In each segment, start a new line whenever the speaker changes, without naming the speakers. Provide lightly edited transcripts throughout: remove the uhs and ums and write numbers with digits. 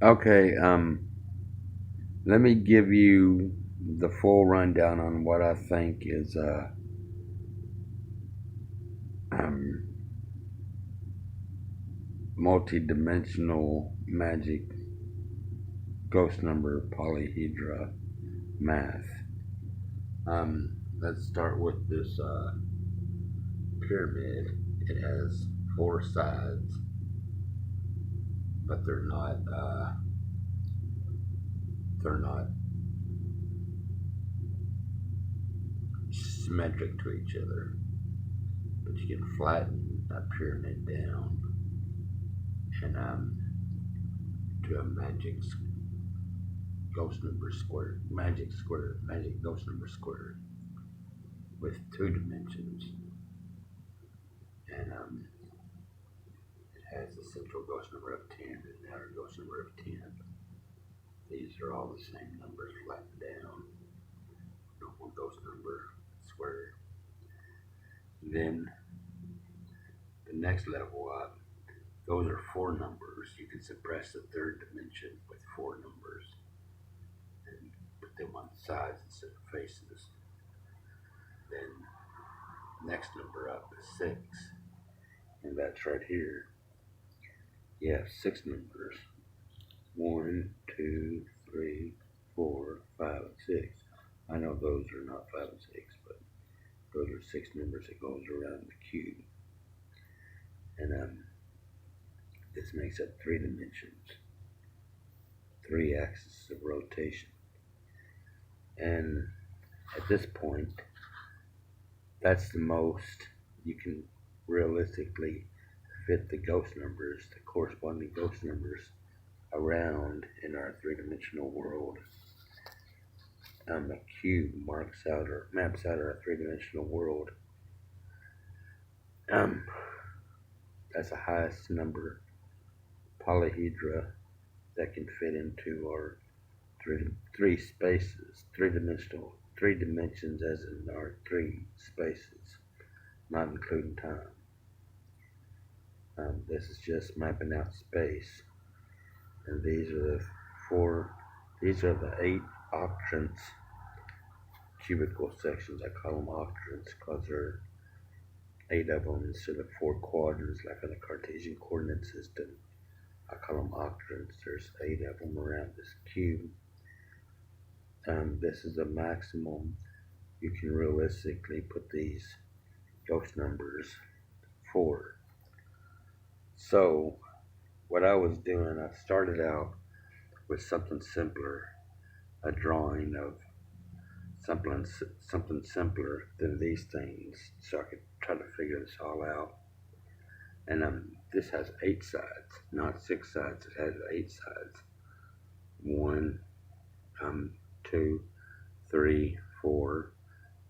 Okay, let me give you the full rundown on what I think is um, multidimensional magic ghost number polyhedra math. Let's start with this pyramid. It has four sides, but they're not symmetric to each other. But you can flatten that pyramid down and to a magic ghost number square with two dimensions, and it has the central ghost number of 10 and the outer ghost number of 10. These are all the same numbers flattened down. Normal ghost number square. Then the next level up, those are four numbers. You can suppress the third dimension with four numbers and put them on the sides instead of faces. Then next number up is 6, and that's right here. You have 6 numbers. 1, 2, 3, 4, 5, and 6. I know those are not 5 and 6, but those are 6 numbers that goes around the cube. And this makes up 3 dimensions, 3 axes of rotation. And at this point, that's the most you can realistically fit the corresponding ghost numbers around in our 3-dimensional world. The cube maps out our 3-dimensional world. That's the highest number polyhedra that can fit into our three spaces, 3 dimensions as in our 3 spaces, not including time. This is just mapping out space, and these are the 8 octants, cubical sections. I call them octants because there are 8 of them instead of 4 quadrants like in the Cartesian coordinate system. I call them octants. There's 8 of them around this cube. This is the maximum you can realistically put these ghost numbers for. So what I was doing, I started out with something simpler, a drawing of something simpler than these things, so I could try to figure this all out. And this has 8 sides, not 6 sides. It has 8 sides. 1, 2, 3, 4,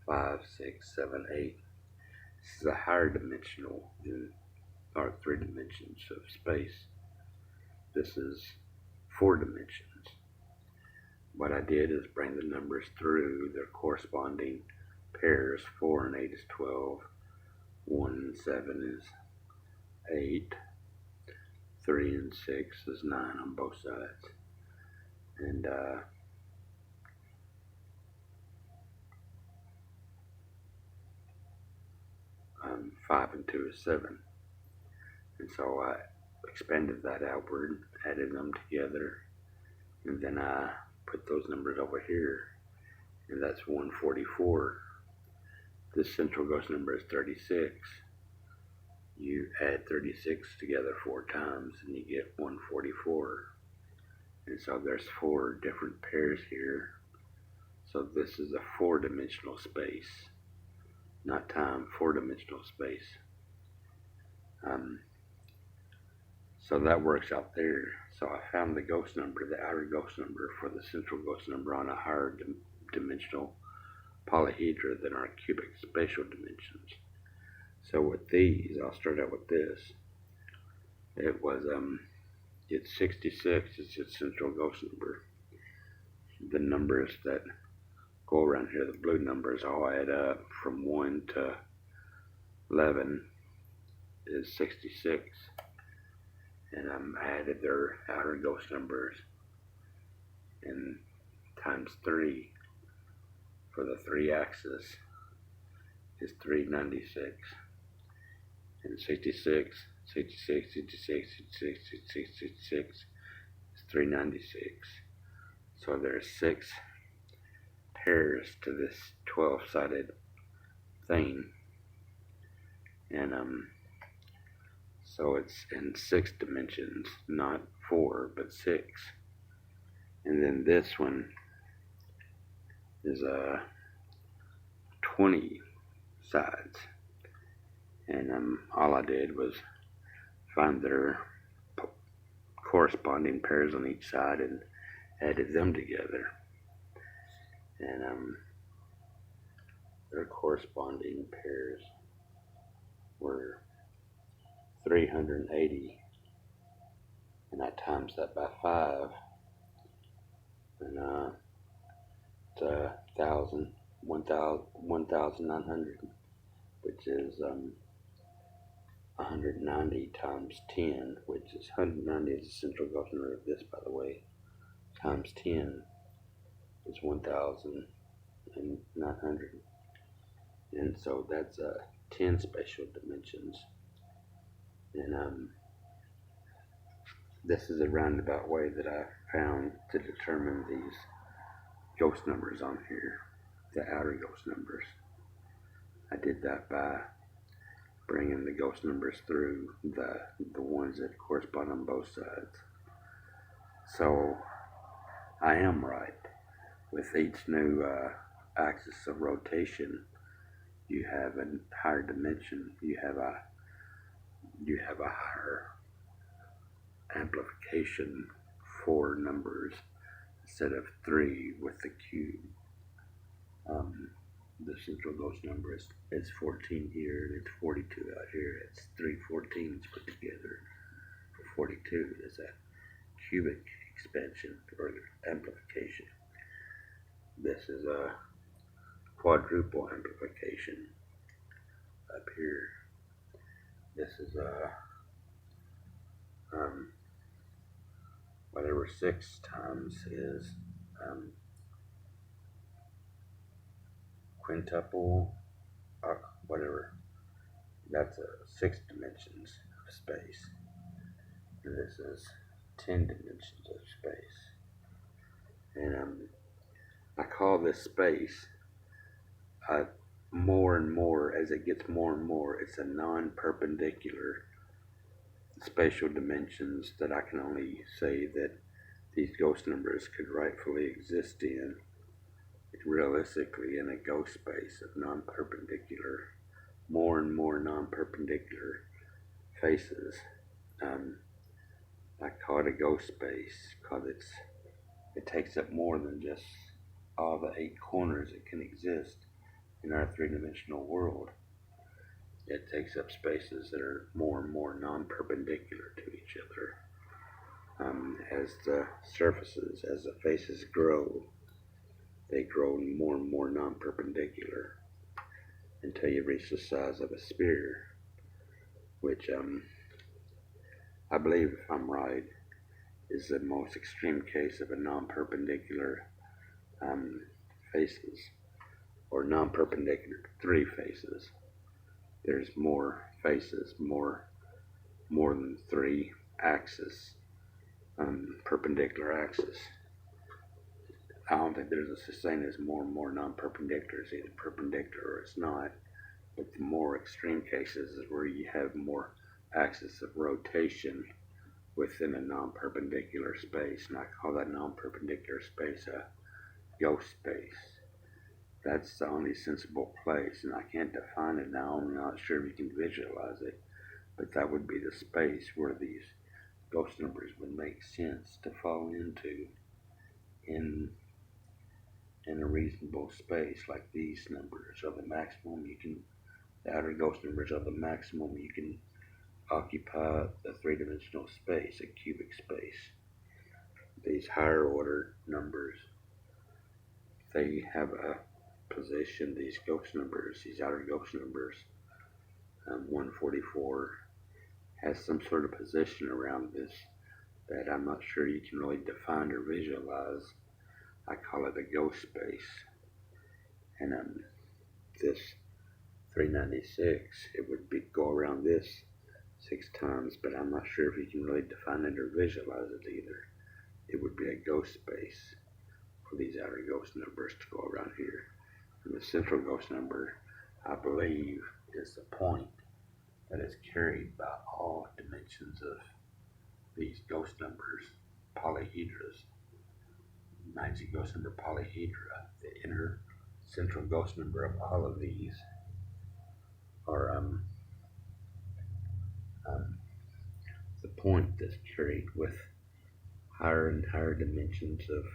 5, 6, 7, 8. This is a higher dimensional than our 3 dimensions of space. This is 4 dimensions. What I did is bring the numbers through their corresponding pairs. 4 and 8 is 12. 1 and 7 is 8. 3 and 6 is 9 on both sides. And 5 and 2 is 7. And so I expanded that outward, added them together, and then I put those numbers over here, and that's 144. This central ghost number is 36. You add 36 together 4 times and you get 144. And so there's 4 different pairs here. So this is a 4-dimensional space, not time, 4-dimensional space. So that works out there. So I found the ghost number, the outer ghost number for the central ghost number on a higher dimensional polyhedra than our cubic spatial dimensions. So with these, I'll start out with this. It was it's 66. It's its central ghost number. The numbers that go around here, the blue numbers, all add up from 1 to 11 is 66. and I added their outer ghost numbers, and times 3 for the 3 axis is 396, and 66, 66, 66, 66, 66, 66 is 396. So there's 6 pairs to this 12-sided thing, and so it's in 6 dimensions, not 4 but 6. And then this one is 20 sides, and all I did was find their corresponding pairs on each side and added them together, and their corresponding pairs were 380, and I times that by 5, and it's 1,900, which is 190 times 10, which is 190 is the central ghost number of this, by the way, times 10 is 1,900, and so that's 10 spatial dimensions. And this is a roundabout way that I found to determine these ghost numbers on here, the outer ghost numbers. I did that by bringing the ghost numbers through the ones that correspond on both sides. So I am right. With each new axis of rotation, you have a higher dimension. You have a higher amplification for numbers instead of 3 with the cube. The central ghost number is 14 here, and it's 42 out here. It's 3 14s put together for 42. Is a cubic expansion or amplification. This is a quadruple amplification up here. This is a whatever 6 times is quintuple, whatever. That's 6 dimensions of space, and this is 10 dimensions of space. And I call this space more and more, as it gets more and more, it's a non-perpendicular spatial dimensions that I can only say that these ghost numbers could rightfully exist in, realistically, in a ghost space of non-perpendicular, more and more non-perpendicular faces. I call it a ghost space because it takes up more than just all the 8 corners that can exist in our 3-dimensional world. It takes up spaces that are more and more non-perpendicular to each other. As the surfaces, as the faces grow, they grow more and more non-perpendicular until you reach the size of a sphere, which I believe, if I'm right, is the most extreme case of a non-perpendicular faces, or non-perpendicular 3 faces. There's more faces, more than 3 axes, perpendicular axis. I don't think there's a such thing as more and more non-perpendicular. It's either perpendicular or it's not. But the more extreme cases is where you have more axis of rotation within a non-perpendicular space, and I call that non-perpendicular space a ghost space. That's the only sensible place, and I can't define it now. I'm not sure if you can visualize it, but that would be the space where these ghost numbers would make sense to fall into in a reasonable space. Like these numbers are the maximum the outer ghost numbers are the maximum you can occupy the 3-dimensional space, a cubic space. These higher order numbers, they have a position, these ghost numbers, these outer ghost numbers, 144 has some sort of position around this that I'm not sure you can really define or visualize. I call it a ghost space. And this 396, it would go around this 6 times, but I'm not sure if you can really define it or visualize it either. It would be a ghost space for these outer ghost numbers to go around here. And the central ghost number, I believe, is the point that is carried by all dimensions of these ghost numbers, polyhedras. Magic ghost number polyhedra, the inner central ghost number of all of these are the point that's carried with higher and higher dimensions of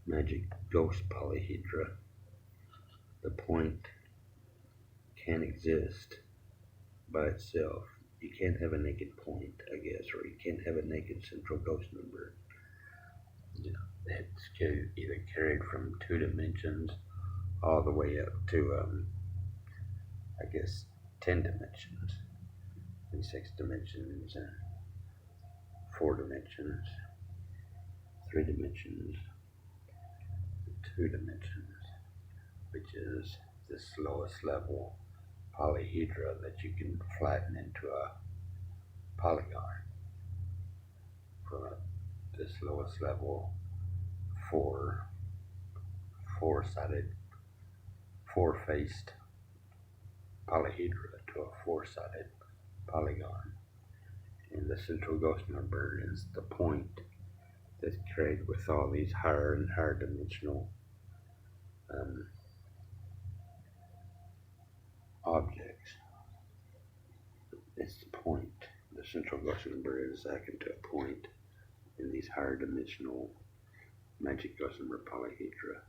magic ghost polyhedra. The point can't exist by itself. You can't have a naked point, I guess, or you can't have a naked central ghost number. You know, it's either carried from 2 dimensions all the way up to, I guess, 10 dimensions, and 6 dimensions, and 4 dimensions, 3 dimensions, 2 dimensions, which is this lowest level polyhedra that you can flatten into a polygon. From this lowest level four-faced polyhedra to a 4-sided polygon. And the central ghost number is the point that's carried with all these higher and higher dimensional objects. It's the point. The central ghost number is akin to a point in these higher dimensional magic ghost number polyhedra.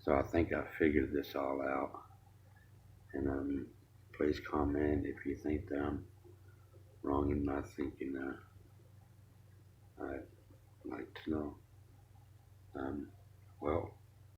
So I think I figured this all out. And please comment if you think that I'm wrong in my thinking. I'd like to know. Well,